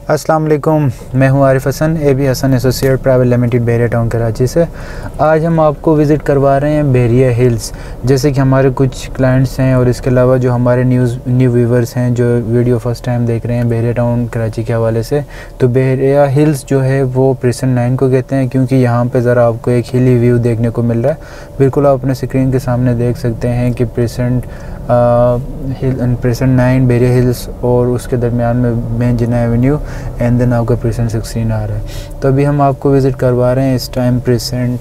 अस्सलाम वालेकुम, मैं हूं Arif Hasan, AB Hasan associate private limited Bahria Town Karachi से। आज हम आपको विज़िट करवा रहे हैं बहरिया हिल्स। जैसे कि हमारे कुछ क्लाइंट्स हैं और इसके अलावा जो हमारे न्यू व्यूवर्स हैं जो वीडियो फर्स्ट टाइम देख रहे हैं बहरिया टाउन कराची के हवाले से, तो बहरिया हिल्स जो है वो प्रेसेंट 9 को कहते हैं, क्योंकि यहाँ पर ज़रा आपको एक हिली व्यू देखने को मिल रहा है। बिल्कुल आप अपने स्क्रीन के सामने देख सकते हैं कि प्रेसेंट 9 बहरिया हिल्स और उसके दरमियान में Main Jinnah Avenue and then आपका प्रेसेंट 16 आ रहा है। तो अभी हम आपको विज़िट करवा रहे हैं इस टाइम प्रेसेंट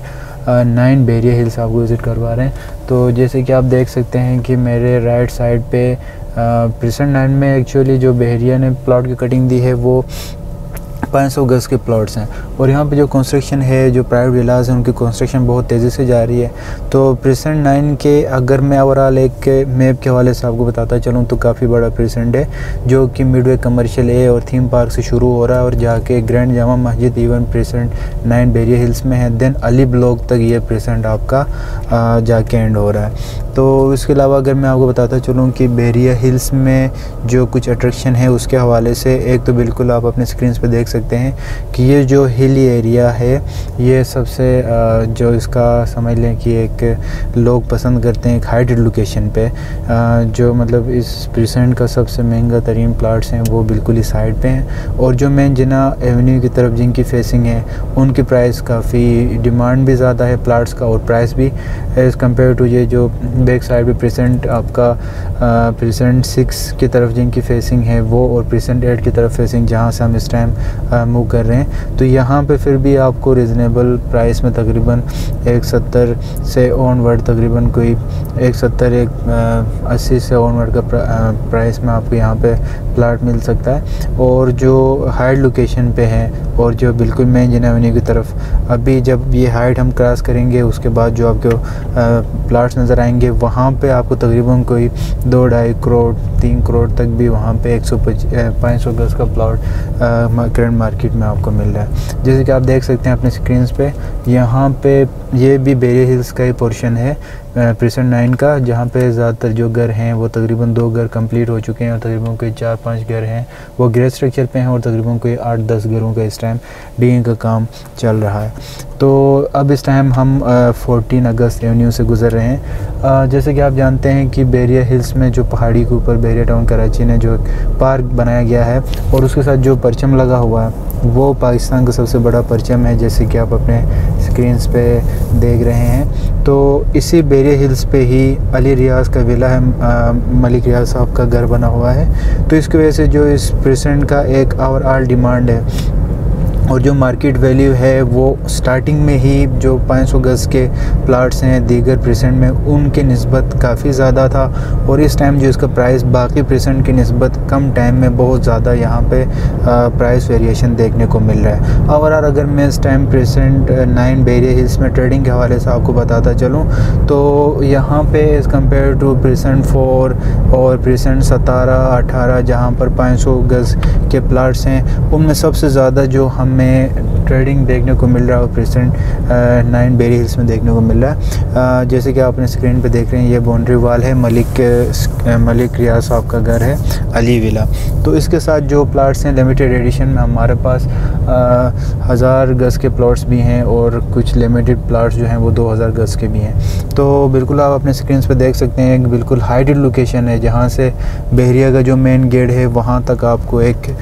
9 बहरिया हिल्स आपको विज़िट करवा रहे हैं। तो जैसे कि आप देख सकते हैं कि मेरे राइट साइड पे प्रेसेंट 9 में एक्चुअली जो बहरिया ने प्लॉट की कटिंग दी है वो 500 गज़ के प्लॉट्स हैं, और यहाँ पे जो कंस्ट्रक्शन है, जो प्राइवेट विलाज हैं, उनकी कंस्ट्रक्शन बहुत तेज़ी से जा रही है। तो प्रेसेंट 9 के अगर मैं ओवरऑल एक मैप के हवाले से आपको बताता चलूँ तो काफ़ी बड़ा प्रेसेंट है, जो कि मिडवे कमर्शियल ए और थीम पार्क से शुरू हो रहा है और जाके grand Jama Masjid even present 9 बहरिया हिल्स में है। देन अली ब्लॉक तक ये प्रेसेंट आपका जाके एंड हो रहा है। तो इसके अलावा अगर मैं आपको बताता चलूँ कि बहरिया हिल्स में जो कुछ अट्रैक्शन है उसके हवाले से, एक तो बिल्कुल आप अपने स्क्रीन पे देख सकते हैं कि ये जो हिली एरिया है ये सबसे जो इसका समझ लें कि एक लोग पसंद करते हैं एक हाइटेड लोकेशन पे, जो मतलब इस प्रेसेंट का सबसे महंगा तरीन प्लाट्स हैं वो बिल्कुल इस साइड पे हैं। और जो मेन जिन्ना एवेन्यू की तरफ जिनकी फेसिंग है उनकी प्राइस काफ़ी डिमांड भी ज़्यादा है प्लाट्स का, और प्राइस भी एज़ कम्पेयर टू ये जो बैक साइड पे प्रेसेंट आपका प्रेसेंट 6 की तरफ जिनकी फेसिंग है वो, और प्रेसेंट 8 की तरफ फेसिंग जहाँ से हम इस टाइम मूव कर रहे हैं। तो यहाँ पे फिर भी आपको रिजनेबल प्राइस में तकरीबन 170 से ऑनवर्ड, तकरीबन कोई 180 से ऑनवर्ड का प्राइस में आपको यहाँ पे प्लाट मिल सकता है। और जो हाइट लोकेशन पे है और जो बिल्कुल मेन जिन्ना एवेन्यू की तरफ, अभी जब ये हाइट हम क्रॉस करेंगे उसके बाद जो आपको प्लाट्स नज़र आएंगे वहाँ पे आपको तकरीबन कोई 2-2.5 करोड़ 3 करोड़ तक भी वहाँ पे 500 गज़ का प्लॉट करंट मार्केट में आपको मिल रहा है। जैसे कि आप देख सकते हैं अपने स्क्रीन पे, यहाँ पे ये भी बहरिया हिल्स का ही पोर्शन है प्रेसेंट 9 का, जहाँ पे ज़्यादातर जो घर हैं वो तकरीबन 2 घर कंप्लीट हो चुके हैं और तकरीबन कोई 4-5 घर हैं वो ग्रे स्ट्रक्चर पे हैं, और तकरीबन कोई 8-10 घरों का इस टाइम डिगिंग का काम चल रहा है। तो अब इस टाइम हम 14 अगस्त एवेन्यू से गुज़र रहे हैं। जैसे कि आप जानते हैं कि बहरिया हिल्स में जो पहाड़ी के ऊपर बहरिया टाउन कराची ने जो पार्क बनाया गया है और उसके साथ जो परचम लगा हुआ है वो पाकिस्तान का सबसे बड़ा परचम है, जैसे कि आप अपने स्क्रीन्स पे देख रहे हैं। तो इसी बहरिया हिल्स पे ही अली रियाज का विला है, मलिक रियाज साहब का घर बना हुआ है। तो इसकी वजह से जो इस प्रेसेंट का एक ओवरऑल डिमांड है और जो मार्केट वैल्यू है वो स्टार्टिंग में ही जो 500 गज़ के प्लाट्स हैं दीगर प्रेसेंट में उनके निस्बत काफ़ी ज़्यादा था, और इस टाइम जो इसका प्राइस बाकी प्रेसेंट की निस्बत कम टाइम में बहुत ज़्यादा यहाँ पे प्राइस वेरिएशन देखने को मिल रहा है। ओवरऑल अगर मैं इस टाइम प्रेसेंट 9 बहरिया हिल्स में ट्रेडिंग के हवाले से आपको बताता चलूँ तो यहाँ पे एज़ कम्पेयर टू प्रेसेंट 4 और प्रेसेंट 17-18 जहाँ पर 500 गज़ के प्लाट्स हैं, उनमें सबसे ज़्यादा जो हमें ट्रेडिंग देखने को मिल रहा है प्रेसेंट 9 बहरिया हिल्स में देखने को मिल रहा है। जैसे कि आप अपने स्क्रीन पे देख रहे हैं ये बाउंड्री वाल है, मलिक रियाज साहब का घर है अली विला। तो इसके साथ जो प्लाट्स हैं लिमिटेड एडिशन में हमारे पास 1000 गज़ के प्लॉट्स भी हैं और कुछ लिमिटेड प्लाट्स जो हैं वो 2000 गज़ के भी हैं। तो बिल्कुल आप अपने स्क्रीन पे देख सकते हैं एक बिल्कुल हाइटेड लोकेशन है जहाँ से बहरिया का जो मेन गेट है वहाँ तक आपको एक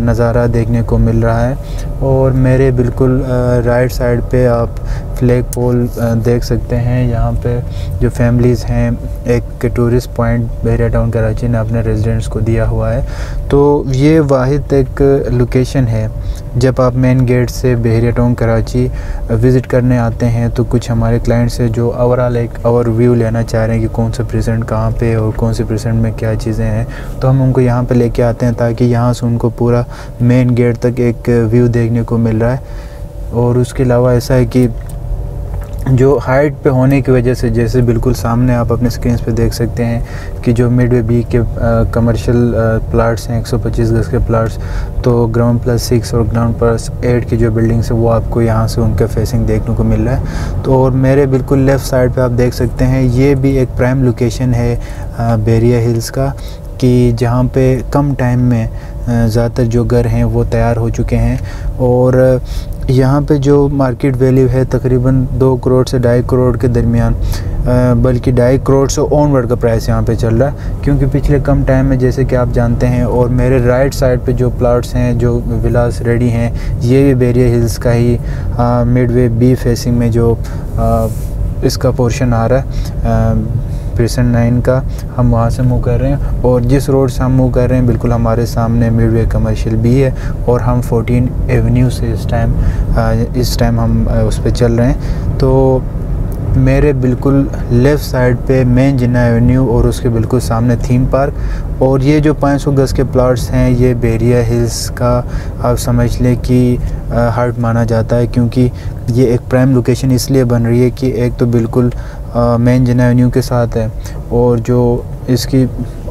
नज़ारा देखने को मिल रहा है। और मेरे बिल्कुल राइट साइड पे आप फ्लैग पोल देख सकते हैं, यहाँ पे जो फैमिलीज़ हैं एक टूरिस्ट पॉइंट बहरिया टाउन कराची ने अपने रेजिडेंट्स को दिया हुआ है। तो ये वाहिद एक लोकेशन है जब आप मेन गेट से बहरिया टाउन कराची विज़िट करने आते हैं तो कुछ हमारे क्लाइंट्स हैं जो ओवरऑल एक ओवरव्यू लेना चाह रहे हैं कि कौन सा प्रेजेंट कहाँ पे और कौन से प्रेजेंट में क्या चीज़ें हैं, तो हम उनको यहाँ पे लेके आते हैं ताकि यहाँ से उनको पूरा मेन गेट तक एक व्यू देखने को मिल रहा है। और उसके अलावा ऐसा है कि जो हाइट पे होने की वजह से, जैसे बिल्कुल सामने आप अपने स्क्रीन पे देख सकते हैं कि जो मिडवे बी के कमर्शियल प्लाट्स हैं 125 गज़ के प्लाट्स, तो ग्राउंड +6 और ग्राउंड +8 की जो बिल्डिंग्स है वो आपको यहाँ से उनका फेसिंग देखने को मिल रहा है। तो और मेरे बिल्कुल लेफ़्ट साइड पे आप देख सकते हैं ये भी एक प्राइम लोकेशन है बहरिया हिल्स का, कि जहाँ पे कम टाइम में ज़्यादातर जो घर हैं वो तैयार हो चुके हैं। और यहाँ पे जो मार्केट वैल्यू है तकरीबन 2 करोड़ से 2.5 करोड़ के दरमियान, बल्कि 2.5 करोड़ से ऑनवर्ड का प्राइस यहाँ पे चल रहा है, क्योंकि पिछले कम टाइम में जैसे कि आप जानते हैं। और मेरे राइट साइड पे जो प्लाट्स हैं, जो विलास रेडी हैं, ये भी बेरिया हिल्स का ही मिडवे बी फेसिंग में जो इसका पोर्शन आ रहा है प्रेसेंट 9 का, हम वहाँ से मूव कर रहे हैं। और जिस रोड से हम मूव कर रहे हैं बिल्कुल हमारे सामने मिडवे कमर्शियल भी है, और हम 14 एवेन्यू से इस टाइम हम उस पर चल रहे हैं। तो मेरे बिल्कुल लेफ़्ट साइड पे मेन जिन्ना एवेन्यू और उसके बिल्कुल सामने थीम पार्क। और ये जो 500 गज़ के प्लाट्स हैं ये बेरिया हिल्स का आप समझ लें कि हार्ट माना जाता है, क्योंकि ये एक प्राइम लोकेशन इसलिए बन रही है कि एक तो बिल्कुल मेन जिन्ना एवेन्यू के साथ है, और जो इसकी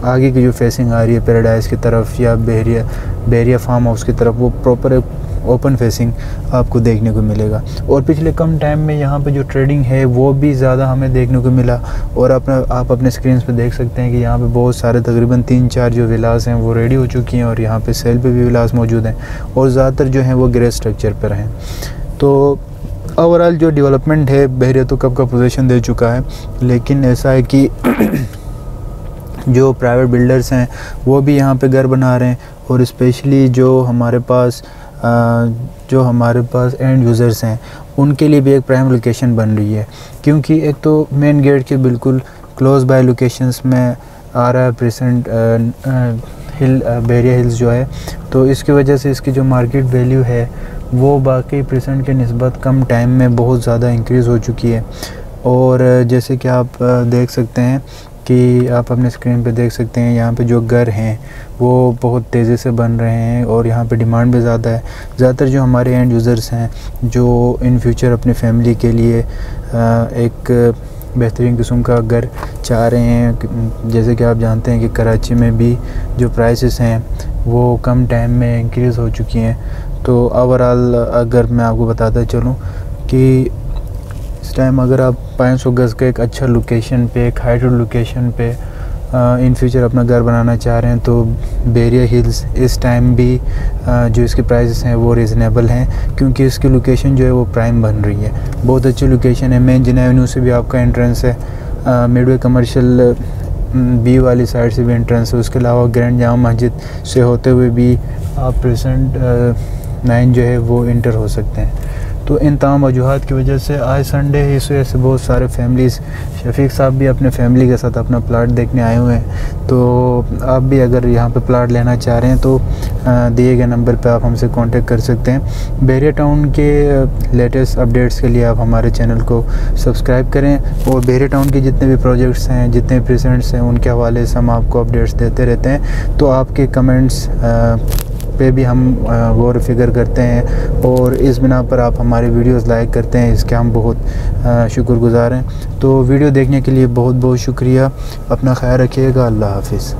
आगे की जो फेसिंग आ रही है पैराडाइज़ की तरफ या बेरिया फार्म हाउस की तरफ, वो प्रॉपर ओपन फेसिंग आपको देखने को मिलेगा। और पिछले कम टाइम में यहाँ पे जो ट्रेडिंग है वो भी ज़्यादा हमें देखने को मिला। और आप अपने स्क्रीन पे देख सकते हैं कि यहाँ पे बहुत सारे तकरीबन 3-4 जो विलास हैं वो रेडी हो चुकी हैं, और यहाँ पे सेल पे भी विलास मौजूद हैं, और ज़्यादातर जो हैं वो ग्रे स्ट्रक्चर पर हैं। तो ओवरऑल जो डेवलपमेंट है बहरिया तो कब का पोजीशन दे चुका है, लेकिन ऐसा है कि जो प्राइवेट बिल्डर्स हैं वो भी यहाँ पे घर बना रहे हैं। और स्पेशली जो हमारे पास एंड यूज़र्स हैं उनके लिए भी एक प्राइम लोकेशन बन रही है, क्योंकि एक तो मेन गेट के बिल्कुल क्लोज बाय लोकेशंस में आ रहा है प्रेजेंट बेरिया हिल्स जो है। तो इसकी वजह से इसकी जो मार्केट वैल्यू है वो बाकी प्रेजेंट के निस्बत कम टाइम में बहुत ज़्यादा इंक्रीज़ हो चुकी है। और जैसे कि आप देख सकते हैं कि आप अपने स्क्रीन पे देख सकते हैं यहाँ पे जो घर हैं वो बहुत तेज़ी से बन रहे हैं, और यहाँ पे डिमांड भी ज़्यादा है। ज़्यादातर जो हमारे एंड यूज़र्स हैं जो इन फ्यूचर अपनी फैमिली के लिए एक बेहतरीन किस्म का घर चाह रहे हैं, जैसे कि आप जानते हैं कि कराची में भी जो प्राइसेस हैं वो कम टाइम में इंक्रीज़ हो चुकी हैं। तो ओवरऑल अगर मैं आपको बताता चलूँ कि इस टाइम अगर आप 500 गज़ का एक अच्छा लोकेशन पे, एक हाइटेड लोकेशन पे इन फ्यूचर अपना घर बनाना चाह रहे हैं तो बेरिया हिल्स इस टाइम भी जो इसके प्राइसेस हैं वो रीज़नेबल हैं, क्योंकि इसकी लोकेशन जो है वो प्राइम बन रही है। बहुत अच्छी लोकेशन है, मेन जिन्ना एवेन्यू से भी आपका एंट्रेंस है, मिडवे कमर्शियल बी वाली साइड से भी एंट्रेंस है, उसके अलावा ग्रैंड जामा मस्जिद से होते हुए भी आप प्रेजेंट 9 जो है वो इंटर हो सकते हैं। तो इन तमाम वजूहात की वजह से आज संडे है, इस वजह से बहुत सारे फैमिलीज़, शफीक साहब भी अपने फैमिली के साथ अपना प्लाट देखने आए हुए हैं। तो आप भी अगर यहाँ पे प्लाट लेना चाह रहे हैं तो दिए गए नंबर पे आप हमसे कांटेक्ट कर सकते हैं। बेरिया टाउन के लेटेस्ट अपडेट्स के लिए आप हमारे चैनल को सब्सक्राइब करें, और बेरिया टाउन के जितने भी प्रोजेक्ट्स हैं, जितने प्रेजेंट्स हैं, उनके हवाले से हम आपको अपडेट्स देते रहते हैं। तो आपके कमेंट्स पे भी हम गौर फिक्र करते हैं, और इस बिना पर आप हमारे वीडियोस लाइक करते हैं, इसके हम बहुत शुक्रगुज़ार हैं। तो वीडियो देखने के लिए बहुत बहुत शुक्रिया। अपना ख्याल रखिएगा। अल्लाह हाफिज़।